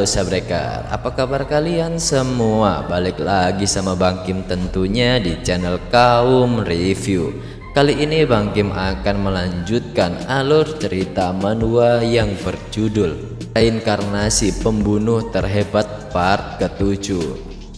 Sabreker, apa kabar kalian semua? Balik lagi sama Bang Kim tentunya di channel Kaum Review. Kali ini Bang Kim akan melanjutkan alur cerita manhwa yang berjudul Reinkarnasi Pembunuh Terhebat part ke-7.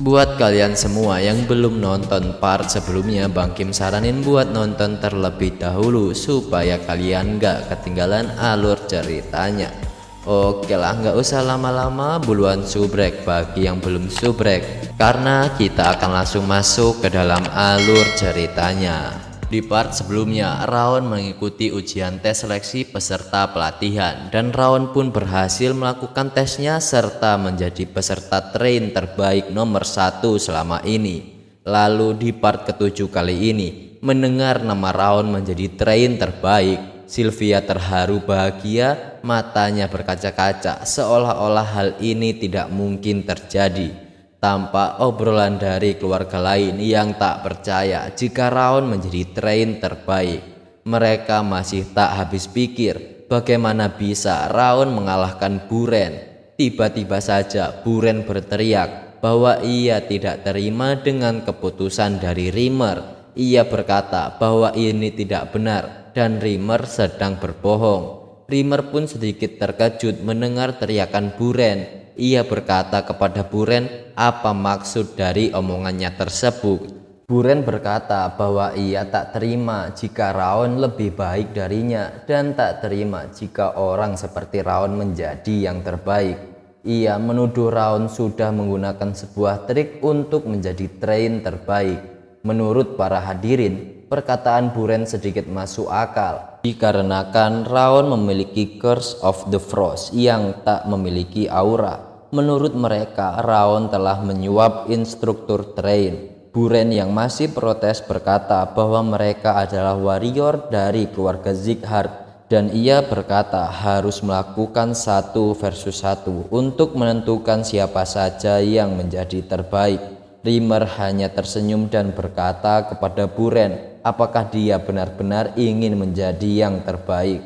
Buat kalian semua yang belum nonton part sebelumnya, Bang Kim saranin buat nonton terlebih dahulu supaya kalian gak ketinggalan alur ceritanya. Oke lah, nggak usah lama-lama, buruan subrek bagi yang belum subrek, karena kita akan langsung masuk ke dalam alur ceritanya. Di part sebelumnya, Raon mengikuti ujian tes seleksi peserta pelatihan, dan Raon pun berhasil melakukan tesnya serta menjadi peserta train terbaik nomor 1 selama ini. Lalu di part ke-7 kali ini, mendengar nama Raon menjadi train terbaik, Sylvia terharu bahagia, matanya berkaca-kaca seolah-olah hal ini tidak mungkin terjadi. Tampak obrolan dari keluarga lain yang tak percaya jika Raon menjadi train terbaik. Mereka masih tak habis pikir bagaimana bisa Raon mengalahkan Buren. Tiba-tiba saja Buren berteriak bahwa ia tidak terima dengan keputusan dari Rimmer. Ia berkata bahwa ini tidak benar dan Rimmer sedang berbohong. Rimmer pun sedikit terkejut mendengar teriakan Buren. Ia berkata kepada Buren apa maksud dari omongannya tersebut. Buren berkata bahwa ia tak terima jika Raon lebih baik darinya dan tak terima jika orang seperti Raon menjadi yang terbaik. Ia menuduh Raon sudah menggunakan sebuah trik untuk menjadi train terbaik. Menurut para hadirin, perkataan Buren sedikit masuk akal dikarenakan Raon memiliki Curse of the Frost yang tak memiliki aura. Menurut mereka, Raon telah menyuap instruktur train. Buren yang masih protes berkata bahwa mereka adalah warrior dari keluarga Sighart dan ia berkata harus melakukan 1 versus 1 untuk menentukan siapa saja yang menjadi terbaik. Rimmer hanya tersenyum dan berkata kepada Buren apakah dia benar-benar ingin menjadi yang terbaik.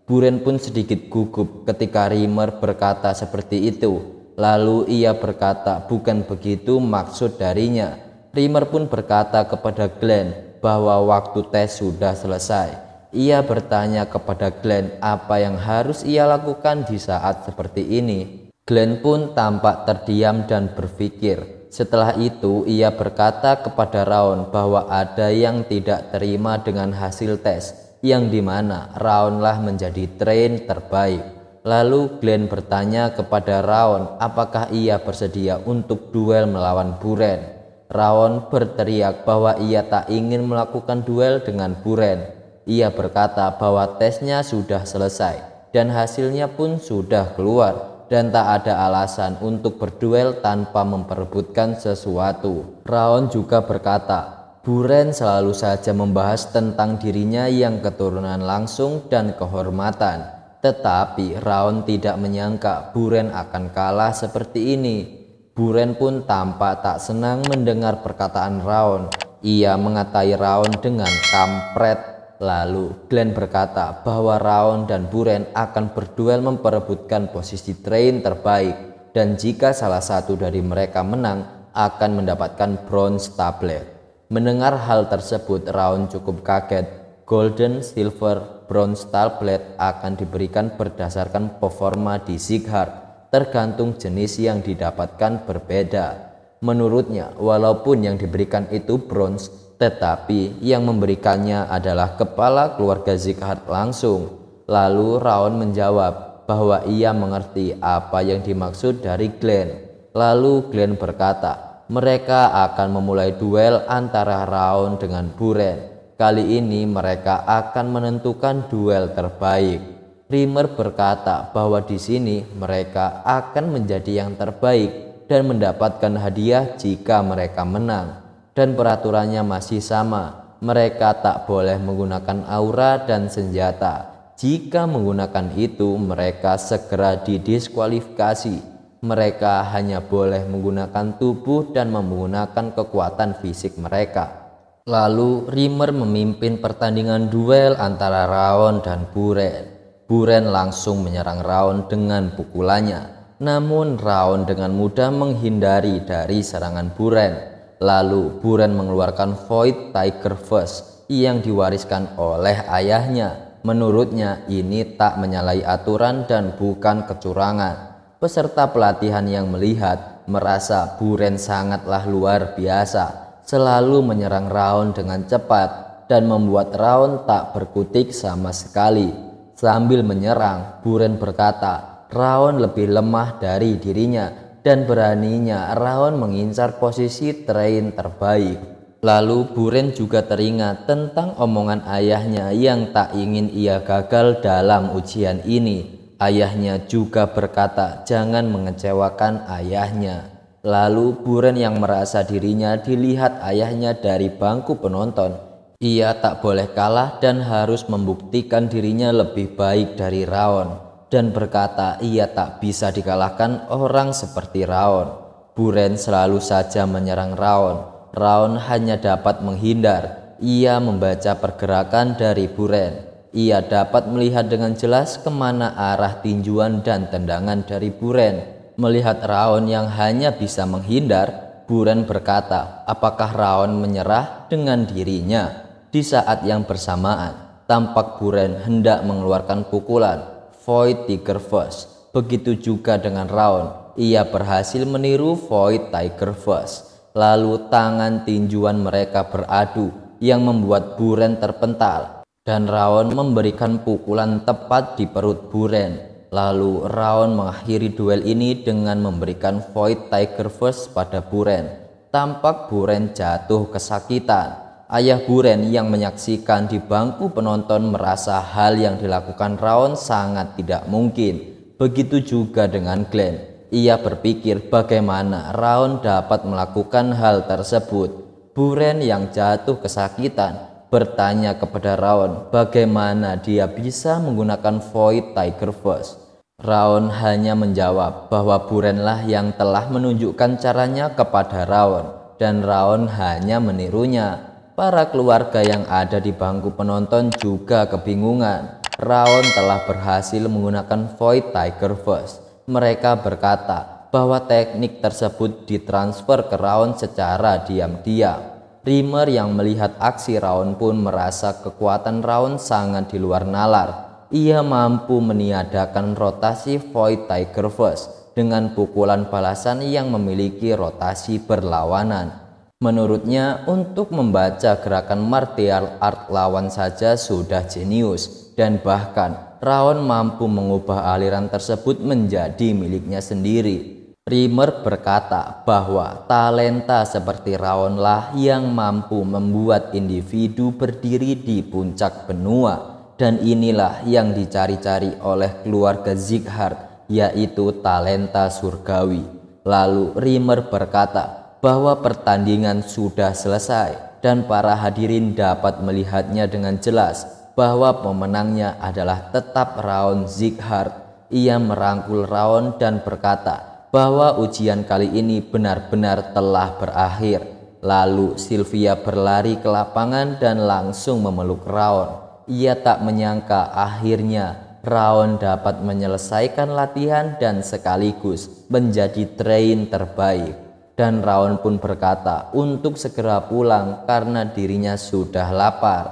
Buren pun sedikit gugup ketika Rimmer berkata seperti itu. Lalu ia berkata bukan begitu maksud darinya. Rimmer pun berkata kepada Glenn bahwa waktu tes sudah selesai. Ia bertanya kepada Glenn apa yang harus ia lakukan di saat seperti ini. Glenn pun tampak terdiam dan berpikir. Setelah itu ia berkata kepada Raon bahwa ada yang tidak terima dengan hasil tes, yang dimana Raonlah menjadi train terbaik. Lalu Glenn bertanya kepada Raon apakah ia bersedia untuk duel melawan Buren. Raon berteriak bahwa ia tak ingin melakukan duel dengan Buren. Ia berkata bahwa tesnya sudah selesai dan hasilnya pun sudah keluar dan tak ada alasan untuk berduel tanpa memperebutkan sesuatu. Raon juga berkata, Buren selalu saja membahas tentang dirinya yang keturunan langsung dan kehormatan. Tetapi Raon tidak menyangka Buren akan kalah seperti ini. Buren pun tampak tak senang mendengar perkataan Raon. Ia mengatai Raon dengan kampret. Lalu Glenn berkata bahwa Raon dan Buren akan berduel memperebutkan posisi train terbaik dan jika salah satu dari mereka menang akan mendapatkan bronze tablet. Mendengar hal tersebut Raon cukup kaget. Golden, silver, bronze tablet akan diberikan berdasarkan performa di Sighart, tergantung jenis yang didapatkan berbeda. Menurutnya walaupun yang diberikan itu bronze, tetapi yang memberikannya adalah kepala keluarga Sighart langsung. Lalu Raon menjawab bahwa ia mengerti apa yang dimaksud dari Glenn. Lalu Glenn berkata mereka akan memulai duel antara Raon dengan Buren. Kali ini mereka akan menentukan duel terbaik. Rimmer berkata bahwa di sini mereka akan menjadi yang terbaik dan mendapatkan hadiah jika mereka menang. Dan peraturannya masih sama, mereka tak boleh menggunakan aura dan senjata. Jika menggunakan itu, mereka segera didiskualifikasi. Mereka hanya boleh menggunakan tubuh dan menggunakan kekuatan fisik mereka. Lalu Rimmer memimpin pertandingan duel antara Raon dan Buren. Buren langsung menyerang Raon dengan pukulannya. namun Raon dengan mudah menghindari dari serangan Buren. Lalu Buren mengeluarkan Void Tiger First yang diwariskan oleh ayahnya. Menurutnya ini tak menyalahi aturan dan bukan kecurangan. Peserta pelatihan yang melihat merasa Buren sangatlah luar biasa, selalu menyerang Raon dengan cepat dan membuat Raon tak berkutik sama sekali. Sambil menyerang, Buren berkata Raon lebih lemah dari dirinya dan beraninya Raon mengincar posisi train terbaik. Lalu Buren juga teringat tentang omongan ayahnya yang tak ingin ia gagal dalam ujian ini. Ayahnya juga berkata jangan mengecewakan ayahnya. Lalu Buren yang merasa dirinya dilihat ayahnya dari bangku penonton. Ia tak boleh kalah dan harus membuktikan dirinya lebih baik dari Raon, dan berkata ia tak bisa dikalahkan orang seperti Raon. Buren selalu saja menyerang Raon. Raon hanya dapat menghindar. Ia membaca pergerakan dari Buren. Ia dapat melihat dengan jelas kemana arah tinjuan dan tendangan dari Buren. Melihat Raon yang hanya bisa menghindar, Buren berkata, apakah Raon menyerah dengan dirinya? Di saat yang bersamaan, tampak Buren hendak mengeluarkan pukulan Void Tiger First. Begitu juga dengan Raon, ia berhasil meniru Void Tiger First. Lalu tangan tinjuan mereka beradu yang membuat Buren terpental. Dan Raon memberikan pukulan tepat di perut Buren. Lalu Raon mengakhiri duel ini dengan memberikan Void Tiger First pada Buren. Tampak Buren jatuh kesakitan. Ayah Buren yang menyaksikan di bangku penonton merasa hal yang dilakukan Raon sangat tidak mungkin. Begitu juga dengan Glenn. Ia berpikir bagaimana Raon dapat melakukan hal tersebut. Buren yang jatuh kesakitan bertanya kepada Raon bagaimana dia bisa menggunakan Void Tiger First. Raon hanya menjawab bahwa Burenlah yang telah menunjukkan caranya kepada Raon dan Raon hanya menirunya. Para keluarga yang ada di bangku penonton juga kebingungan. Raon telah berhasil menggunakan Void Tiger First. Mereka berkata bahwa teknik tersebut ditransfer ke Raon secara diam-diam. Rimmer yang melihat aksi Raon pun merasa kekuatan Raon sangat di luar nalar. Ia mampu meniadakan rotasi Void Tiger First dengan pukulan balasan yang memiliki rotasi berlawanan. Menurutnya, untuk membaca gerakan martial art lawan saja sudah jenius, dan bahkan Raon mampu mengubah aliran tersebut menjadi miliknya sendiri. Rimmer berkata bahwa talenta seperti Raonlah yang mampu membuat individu berdiri di puncak benua, dan inilah yang dicari-cari oleh keluarga Sieghardt, yaitu talenta surgawi. Lalu Rimmer berkata bahwa pertandingan sudah selesai dan para hadirin dapat melihatnya dengan jelas bahwa pemenangnya adalah tetap Raon Sieghardt. Ia merangkul Raon dan berkata bahwa ujian kali ini benar-benar telah berakhir. Lalu Sylvia berlari ke lapangan dan langsung memeluk Raon. Ia tak menyangka akhirnya Raon dapat menyelesaikan latihan dan sekaligus menjadi train terbaik. Dan Raon pun berkata untuk segera pulang karena dirinya sudah lapar.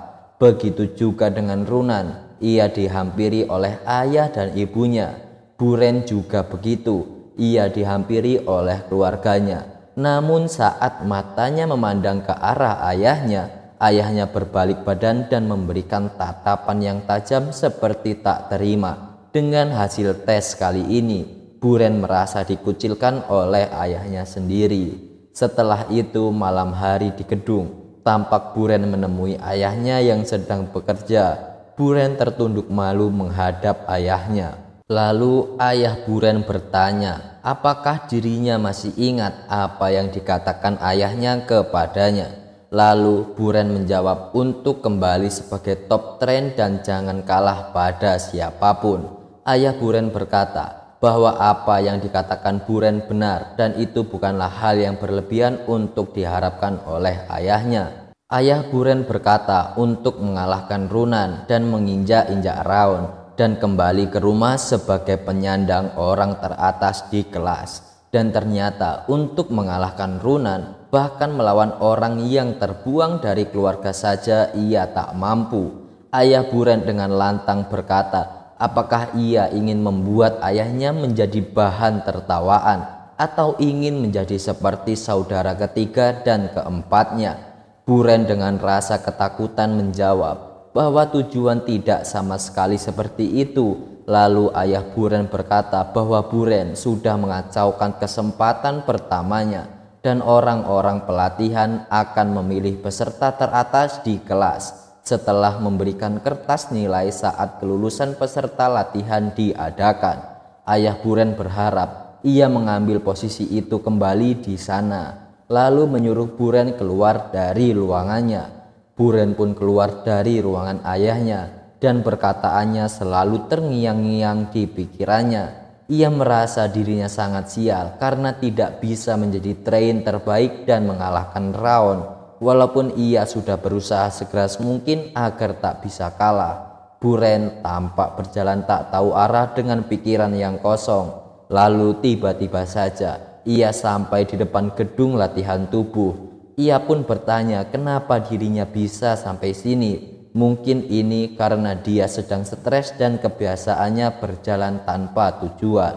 Begitu juga dengan Runan. Ia dihampiri oleh ayah dan ibunya. Buren juga begitu. Ia dihampiri oleh keluarganya. Namun saat matanya memandang ke arah ayahnya, ayahnya berbalik badan dan memberikan tatapan yang tajam seperti tak terima. Dengan hasil tes kali ini, Buren merasa dikucilkan oleh ayahnya sendiri. Setelah itu malam hari di gedung, tampak Buren menemui ayahnya yang sedang bekerja. Buren tertunduk malu menghadap ayahnya. Lalu ayah Buren bertanya apakah dirinya masih ingat apa yang dikatakan ayahnya kepadanya. Lalu Buren menjawab untuk kembali sebagai top train dan jangan kalah pada siapapun. Ayah Buren berkata bahwa apa yang dikatakan Buren benar dan itu bukanlah hal yang berlebihan untuk diharapkan oleh ayahnya. Ayah Buren berkata untuk mengalahkan Runan dan menginjak-injak Raon. dan kembali ke rumah sebagai penyandang orang teratas di kelas. Dan ternyata untuk mengalahkan Runan, bahkan melawan orang yang terbuang dari keluarga saja ia tak mampu. Ayah Buren dengan lantang berkata, apakah ia ingin membuat ayahnya menjadi bahan tertawaan atau ingin menjadi seperti saudara ketiga dan keempatnya? Buren dengan rasa ketakutan menjawab bahwa tujuan tidak sama sekali seperti itu. Lalu ayah Buren berkata bahwa Buren sudah mengacaukan kesempatan pertamanya dan orang-orang pelatihan akan memilih peserta teratas di kelas setelah memberikan kertas nilai saat kelulusan peserta latihan diadakan. Ayah Buren berharap ia mengambil posisi itu kembali di sana, lalu menyuruh Buren keluar dari ruangannya. Buren pun keluar dari ruangan ayahnya dan perkataannya selalu terngiang-ngiang di pikirannya. Ia merasa dirinya sangat sial karena tidak bisa menjadi train terbaik dan mengalahkan Raon, walaupun ia sudah berusaha sekeras mungkin agar tak bisa kalah. Buren tampak berjalan tak tahu arah dengan pikiran yang kosong. Lalu tiba-tiba saja ia sampai di depan gedung latihan tubuh. Ia pun bertanya kenapa dirinya bisa sampai sini. Mungkin ini karena dia sedang stres dan kebiasaannya berjalan tanpa tujuan.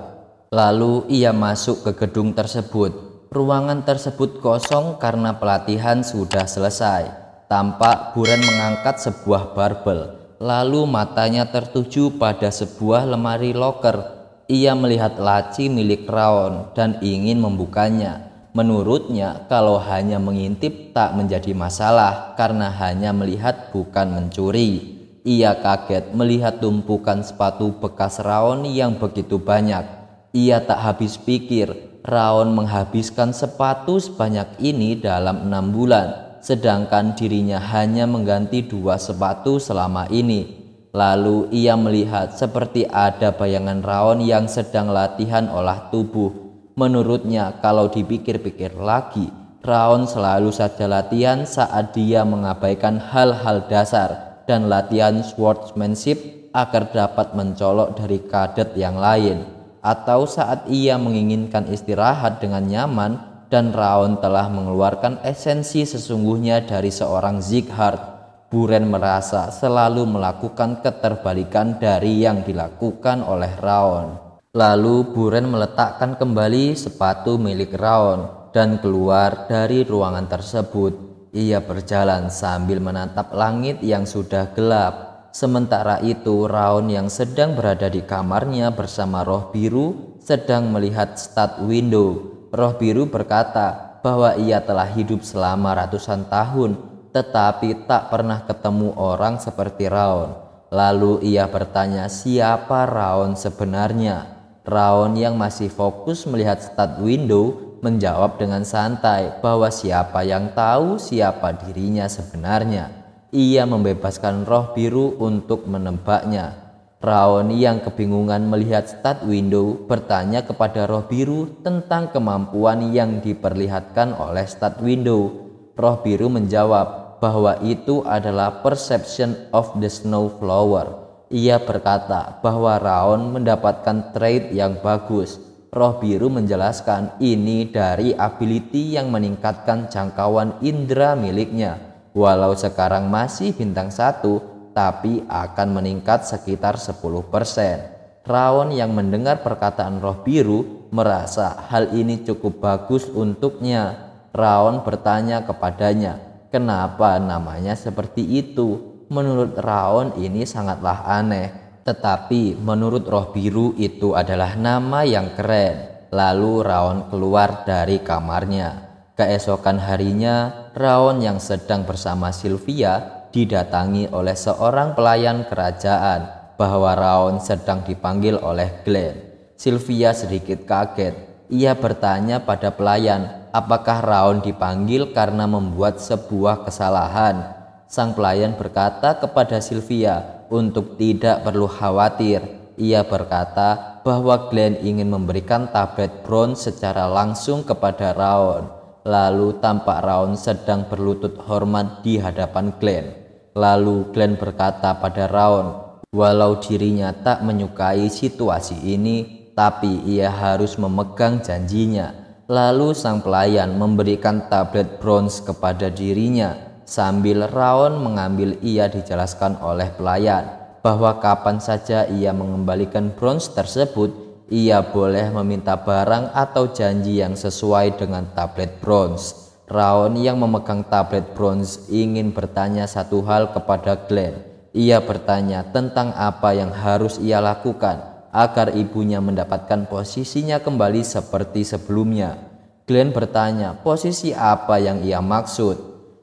Lalu ia masuk ke gedung tersebut. Ruangan tersebut kosong karena pelatihan sudah selesai. Tampak Buren mengangkat sebuah barbel. Lalu matanya tertuju pada sebuah lemari loker. Ia melihat laci milik Raon dan ingin membukanya. Menurutnya kalau hanya mengintip tak menjadi masalah karena hanya melihat bukan mencuri. Ia kaget melihat tumpukan sepatu bekas Raon yang begitu banyak. Ia tak habis pikir Raon menghabiskan sepatu sebanyak ini dalam 6 bulan, sedangkan dirinya hanya mengganti 2 sepatu selama ini. Lalu ia melihat seperti ada bayangan Raon yang sedang latihan olah tubuh. Menurutnya kalau dipikir-pikir lagi, Raon selalu saja latihan saat dia mengabaikan hal-hal dasar dan latihan swordsmanship agar dapat mencolok dari kadet yang lain, atau saat ia menginginkan istirahat dengan nyaman dan Raon telah mengeluarkan esensi sesungguhnya dari seorang Sighart. Buren merasa selalu melakukan keterbalikan dari yang dilakukan oleh Raon. Lalu Buren meletakkan kembali sepatu milik Raon dan keluar dari ruangan tersebut. Ia berjalan sambil menatap langit yang sudah gelap. Sementara itu Raon yang sedang berada di kamarnya bersama Roh Biru sedang melihat stat window. Roh Biru berkata bahwa ia telah hidup selama ratusan tahun tetapi tak pernah ketemu orang seperti Raon. Lalu ia bertanya siapa Raon sebenarnya. Raon yang masih fokus melihat stat window menjawab dengan santai bahwa siapa yang tahu siapa dirinya sebenarnya. Ia membebaskan Roh Biru untuk menebaknya. Raon yang kebingungan melihat stat window bertanya kepada Roh Biru tentang kemampuan yang diperlihatkan oleh stat window. Roh Biru menjawab bahwa itu adalah perception of the snowflower. Ia berkata bahwa Raon mendapatkan trait yang bagus. Roh Biru menjelaskan ini dari ability yang meningkatkan jangkauan indera miliknya. Walau sekarang masih bintang 1, tapi akan meningkat sekitar 10%. Raon yang mendengar perkataan Roh Biru merasa hal ini cukup bagus untuknya. Raon bertanya kepadanya, kenapa namanya seperti itu? Menurut Raon ini sangatlah aneh, tetapi menurut Roh Biru itu adalah nama yang keren. Lalu Raon keluar dari kamarnya. Keesokan harinya, Raon yang sedang bersama Sylvia didatangi oleh seorang pelayan kerajaan bahwa Raon sedang dipanggil oleh Glenn. Sylvia sedikit kaget. Ia bertanya pada pelayan apakah Raon dipanggil karena membuat sebuah kesalahan. Sang pelayan berkata kepada Sylvia untuk tidak perlu khawatir. Ia berkata bahwa Glenn ingin memberikan tablet bronze secara langsung kepada Raon. Lalu tampak Raon sedang berlutut hormat di hadapan Glenn. Lalu Glenn berkata pada Raon Walau dirinya tak menyukai situasi ini, tapi ia harus memegang janjinya. Lalu sang pelayan memberikan tablet bronze kepada dirinya. Sambil Raon mengambil, ia dijelaskan oleh pelayan bahwa kapan saja ia mengembalikan bronze tersebut, ia boleh meminta barang atau janji yang sesuai dengan tablet bronze. Raon yang memegang tablet bronze ingin bertanya satu hal kepada Glenn. Ia bertanya tentang apa yang harus ia lakukan agar ibunya mendapatkan posisinya kembali seperti sebelumnya. Glenn bertanya posisi apa yang ia maksud,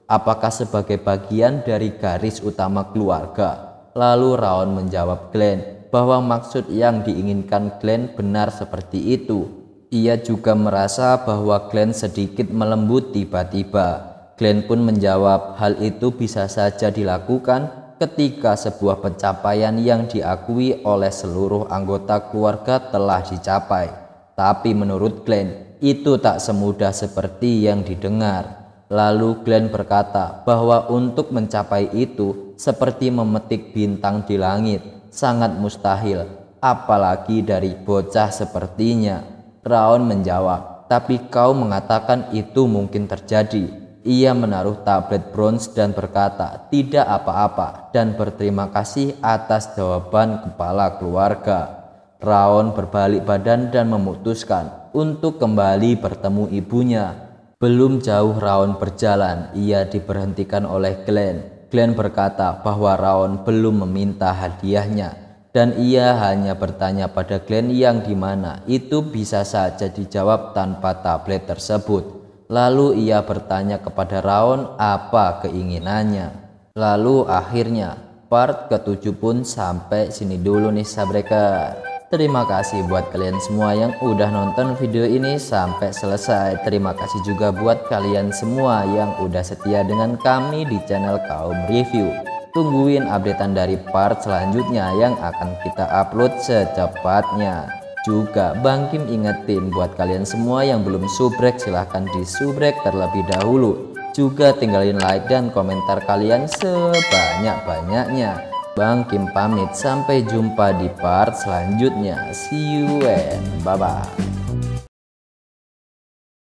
apakah sebagai bagian dari garis utama keluarga. Lalu Raon menjawab Glenn bahwa maksud yang diinginkan Glenn benar seperti itu. Ia juga merasa bahwa Glenn sedikit melembut tiba-tiba. Glenn pun menjawab hal itu bisa saja dilakukan ketika sebuah pencapaian yang diakui oleh seluruh anggota keluarga telah dicapai. Tapi menurut Glenn, itu tak semudah seperti yang didengar. Lalu Glenn berkata bahwa untuk mencapai itu seperti memetik bintang di langit, sangat mustahil, apalagi dari bocah sepertinya. Raon menjawab, tapi kau mengatakan itu mungkin terjadi. Ia menaruh tablet bronze dan berkata tidak apa-apa dan berterima kasih atas jawaban kepala keluarga. Raon berbalik badan dan memutuskan untuk kembali bertemu ibunya. Belum jauh Raon berjalan, ia diberhentikan oleh Glenn. Glenn berkata bahwa Raon belum meminta hadiahnya dan ia hanya bertanya pada Glenn yang dimana itu bisa saja dijawab tanpa tablet tersebut. Lalu ia bertanya kepada Raon apa keinginannya. Lalu akhirnya part ke-7 pun sampai sini dulu nih sahabat. Terima kasih buat kalian semua yang udah nonton video ini sampai selesai. Terima kasih juga buat kalian semua yang udah setia dengan kami di channel Kaum Review. Tungguin updatean dari part selanjutnya yang akan kita upload secepatnya. Juga Bang Kim ingetin buat kalian semua yang belum subrek, silahkan di subrek terlebih dahulu. Juga tinggalin like dan komentar kalian sebanyak-banyaknya. Bang Kim pamit, sampai jumpa di part selanjutnya. See you and bye-bye.